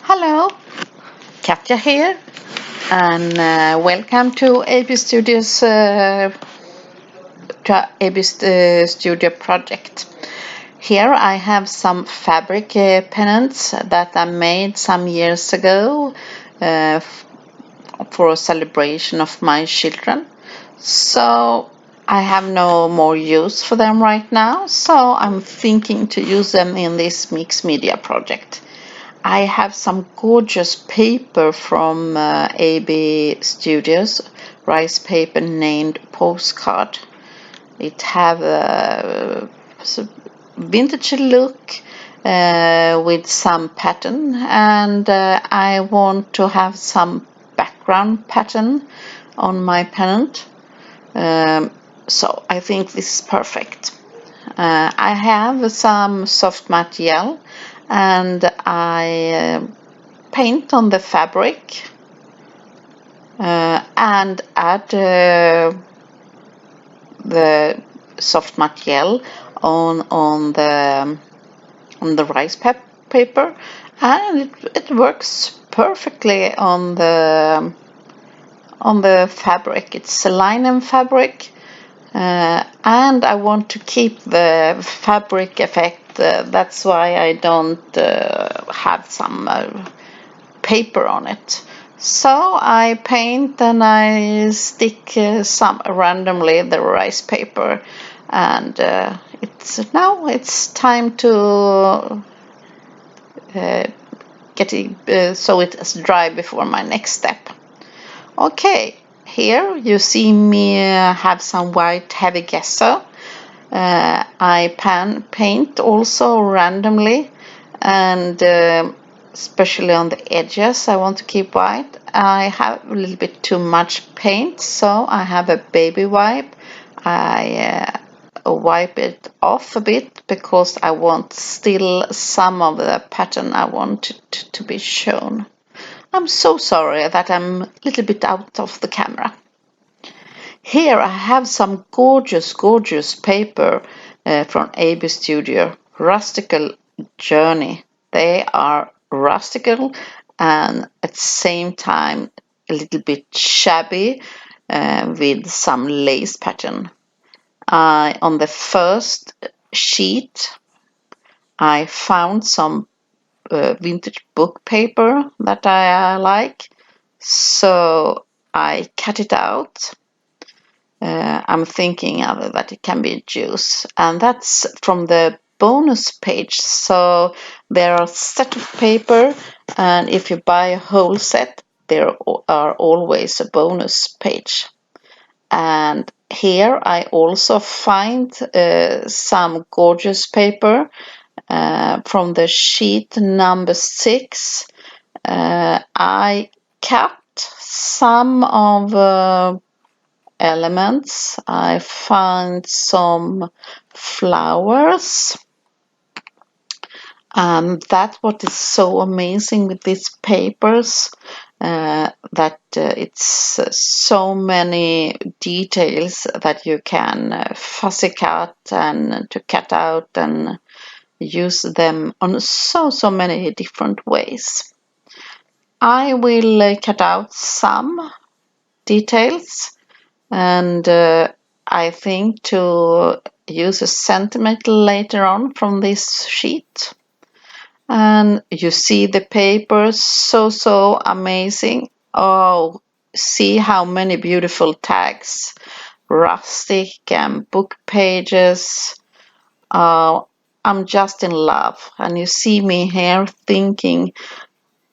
Hello, Katja here, and welcome to ABstudio's ABstudio project. Here I have some fabric pennants that I made some years ago for a celebration of my children. So I have no more use for them right now, so I'm thinking to use them in this mixed media project. I have some gorgeous paper from ABstudio's rice paper named Postcard. It have a vintage look with some pattern, and I want to have some background pattern on my pennant. So I think this is perfect. I have some soft material and I paint on the fabric and add the soft material on the rice paper, and it works perfectly on the fabric. It's a linen fabric, and I want to keep the fabric effect. That's why I don't have some paper on it. So I paint and I stick some randomly the rice paper, and it's time to get it so it's dry before my next step. Okay, here you see me have some white heavy gesso. I paint also randomly, and especially on the edges I want to keep white. I have a little bit too much paint, so I have a baby wipe. I wipe it off a bit because I want still some of the pattern I want to be shown. I'm so sorry that I'm a little bit out of the camera. Here I have some gorgeous paper from ABstudio, Rustical Journey. They are rustical and at the same time a little bit shabby with some lace pattern. On the first sheet I found some vintage book paper that I like, so I cut it out. I'm thinking that it can be juice, and that's from the bonus page. So there are a set of paper, and if you buy a whole set there are always a bonus page. And here I also find some gorgeous paper from the sheet number 6. I cut some of elements. I found some flowers, and that's what is so amazing with these papers, that it's so many details that you can fussy cut and to cut out and use them on so many different ways. I will cut out some details, and I think to use a sentimeter later on from this sheet. And you see the paper, so amazing. Oh, see how many beautiful tags, rustic and book pages. I'm just in love, and you see me here thinking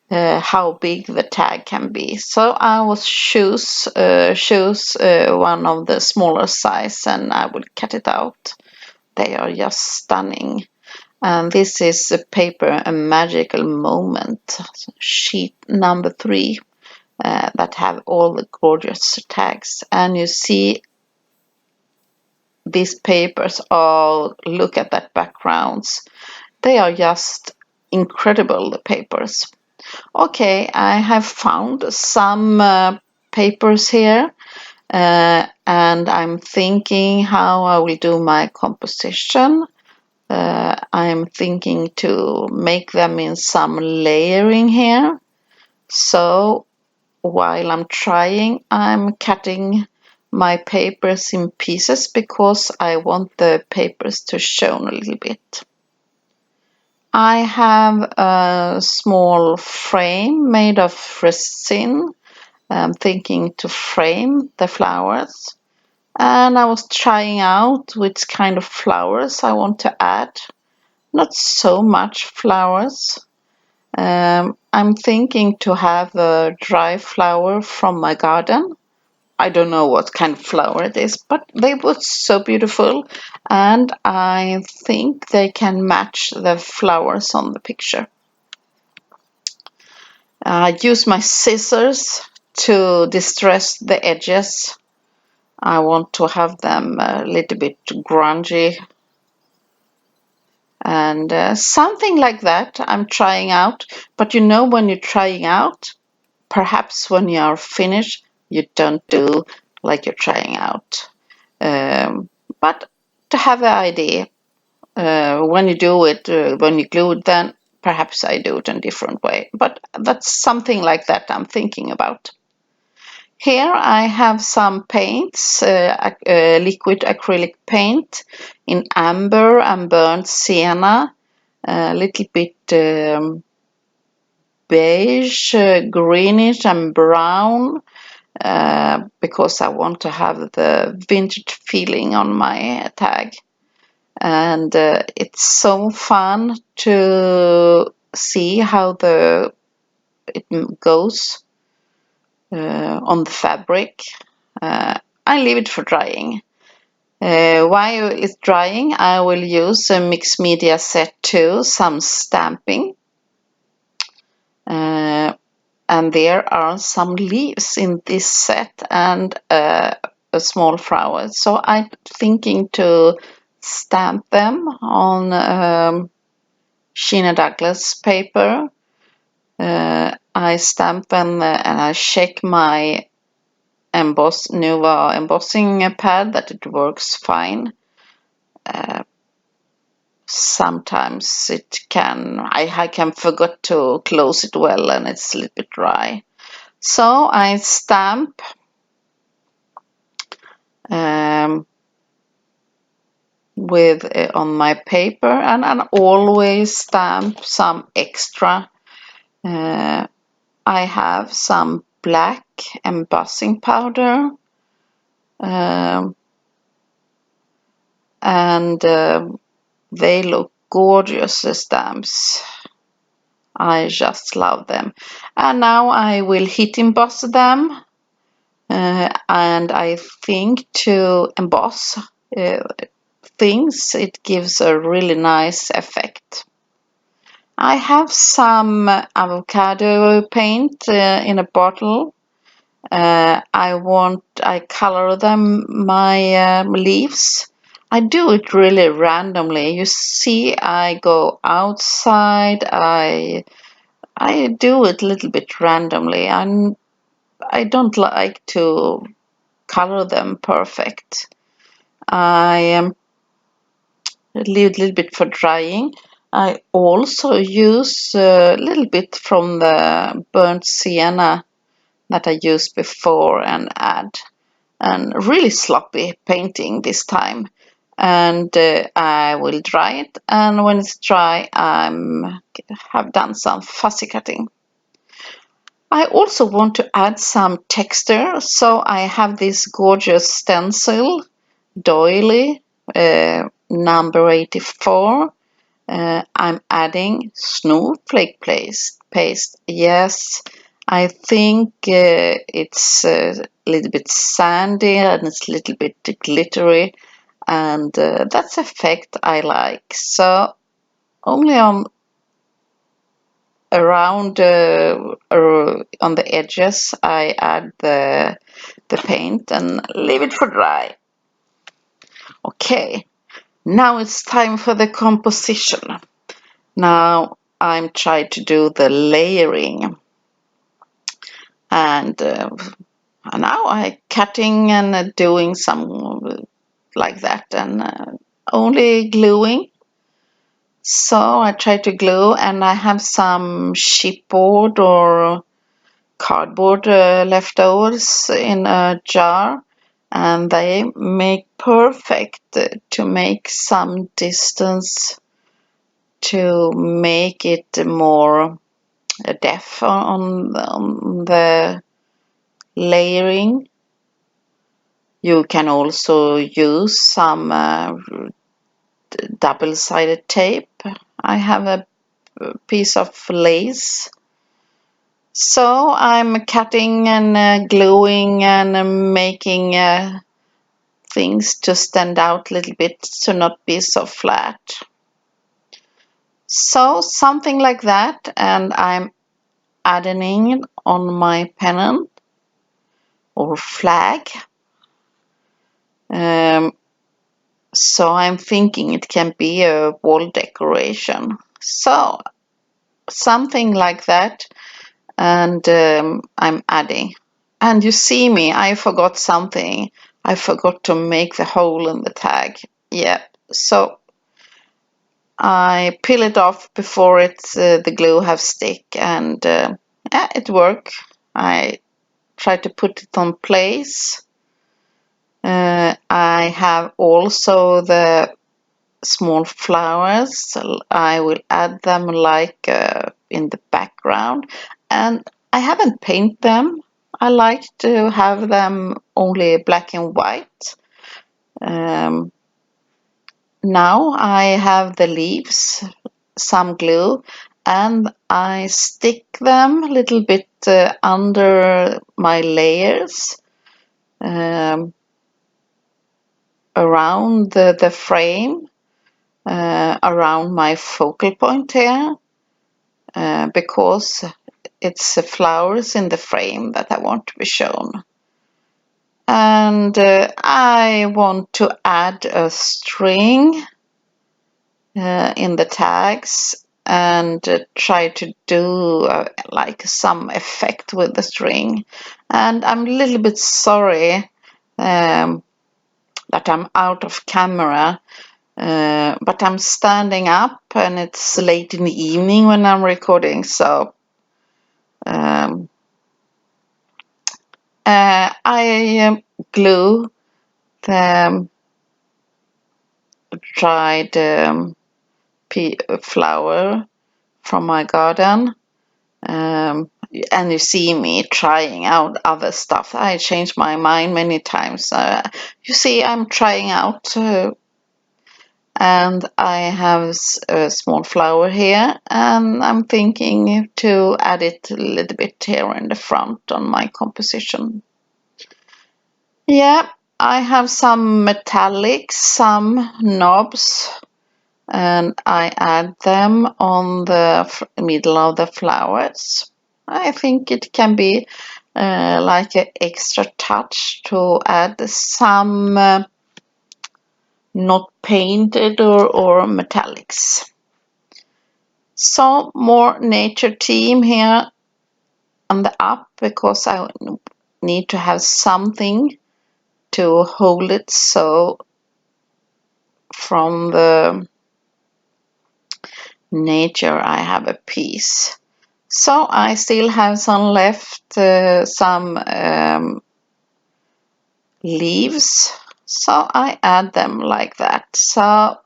how big the tag can be. So I will choose one of the smaller size, and I will cut it out. They are just stunning. And this is a paper, a magical moment, sheet number 3, that have all the gorgeous tags. And you see these papers. Oh, look at that backgrounds. They are just incredible, the papers. Okay, I have found some papers here, and I'm thinking how I will do my composition. I'm thinking to make them in some layering here. So while I'm trying, I'm cutting my papers in pieces because I want the papers to show a little bit. I have a small frame made of resin. I'm thinking to frame the flowers. And I was trying out which kind of flowers I want to add. Not so much flowers. I'm thinking to have a dry flower from my garden. I don't know what kind of flower it is, but they were so beautiful, and I think they can match the flowers on the picture. I use my scissors to distress the edges. I want to have them a little bit grungy and something like that I'm trying out. But you know, when you're trying out, perhaps when you are finished, you don't do like you're trying out. But to have an idea, when you do it, when you glue it, then perhaps I do it in a different way. But that's something like that I'm thinking about. Here I have some paints, liquid acrylic paint in amber and burnt sienna, a little bit beige, greenish and brown, because I want to have the vintage feeling on my tag. And it's so fun to see how it goes on the fabric. I leave it for drying. While it's drying, I will use a mixed media set 2, some stamping. And there are some leaves in this set and a small flower. So I'm thinking to stamp them on Sheena Douglas paper. I stamp them and I check my Nuva embossing pad that it works fine. Sometimes I can forget to close it well and it's a little bit dry. So I stamp with on my paper, and I always stamp some extra. I have some black embossing powder, and they look gorgeous, the stamps. I just love them. And now I will heat emboss them, and I think to emboss things, it gives a really nice effect. I have some avocado paint in a bottle. I color them my leaves. I do it really randomly. You see, I go outside. I do it a little bit randomly. I don't like to color them perfect. I leave a little bit for drying. I also use a little bit from the burnt sienna that I used before and add. And really sloppy painting this time. And I will dry it, and when it's dry, I have done some fussy cutting. I also want to add some texture, so I have this gorgeous stencil doily number 84. I'm adding snowflake paste. Yes, I think it's a little bit sandy and it's a little bit glittery, and that's effect I like. So only around on the edges I add the paint and leave it for dry. Okay, now it's time for the composition. Now I'm trying to do the layering, and now I'm cutting and doing some like that, and only gluing. So I try to glue, and I have some chipboard or cardboard leftovers in a jar, and they make perfect to make some distance to make it more depth on the layering. You can also use some double-sided tape. I have a piece of lace. So I'm cutting and gluing and making things to stand out a little bit to not be so flat. So something like that, and I'm adding on my pennant or flag. So I'm thinking it can be a wall decoration. So something like that, and I'm adding. And you see me, I forgot something. I forgot to make the hole in the tag. Yeah, so I peel it off before it's the glue have stick, and yeah, it worked. I try to put it on place. I have also the small flowers. I will add them like in the background, and I haven't painted them. I like to have them only black and white. Now I have the leaves, some glue, and I stick them a little bit under my layers, around the frame, around my focal point here, because it's the flowers in the frame that I want to be shown. And I want to add a string in the tags, and try to do like some effect with the string. And I'm a little bit sorry that I'm out of camera, but I'm standing up and it's late in the evening when I'm recording, so I glue the dried flower from my garden. And you see me trying out other stuff. I changed my mind many times. You see, I'm trying out, and I have a small flower here, and I'm thinking to add it a little bit here in the front on my composition. Yeah, I have some metallics, some knobs, and I add them on the middle of the flowers. I think it can be like an extra touch to add some not painted or metallics. So more nature theme here on the up, because I need to have something to hold it, so from the nature I have a piece. So I still have some left, some leaves, so I add them like that. So,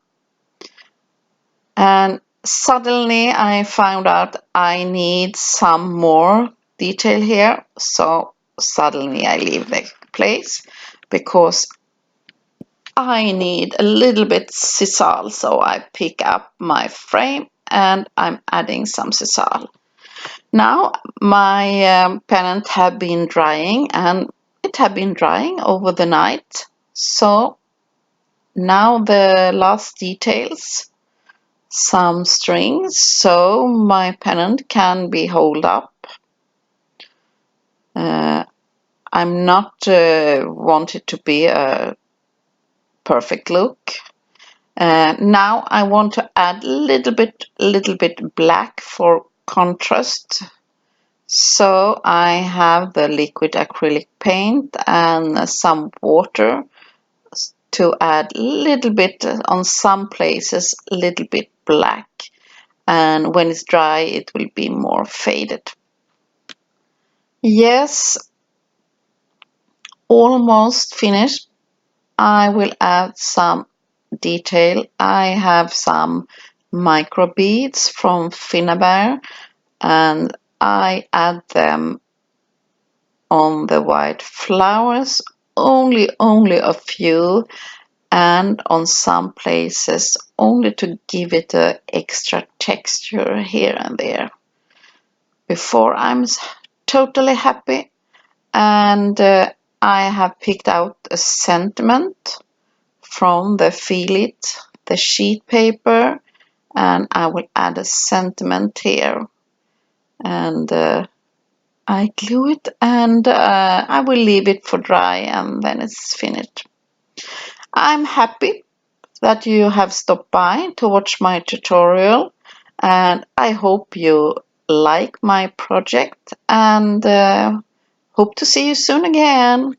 and suddenly I found out I need some more detail here, so suddenly I leave the place because I need a little bit sisal, so I pick up my frame and I'm adding some sisal. Now my pennant have been drying, and it have been drying over the night. So now the last details, some strings, so my pennant can be held up. I'm not want it to be a perfect look. Now I want to add a little bit black for contrast. So I have the liquid acrylic paint and some water to add a little bit on some places, a little bit black, and when it's dry it will be more faded. Yes, almost finished. I will add some detail. I have some micro beads from Finnabair, and I add them on the white flowers, only a few, and on some places only to give it a extra texture here and there. Before I'm totally happy, and I have picked out a sentiment from the Feel It, the sheet paper, and I will add a sentiment here, and I glue it, and I will leave it for dry, and then it's finished. I'm happy that you have stopped by to watch my tutorial, and I hope you like my project, and hope to see you soon again.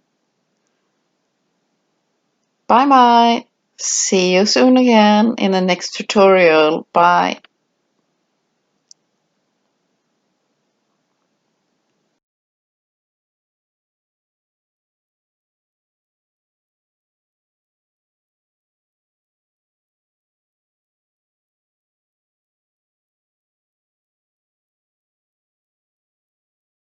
Bye bye. See you soon again in the next tutorial. Bye.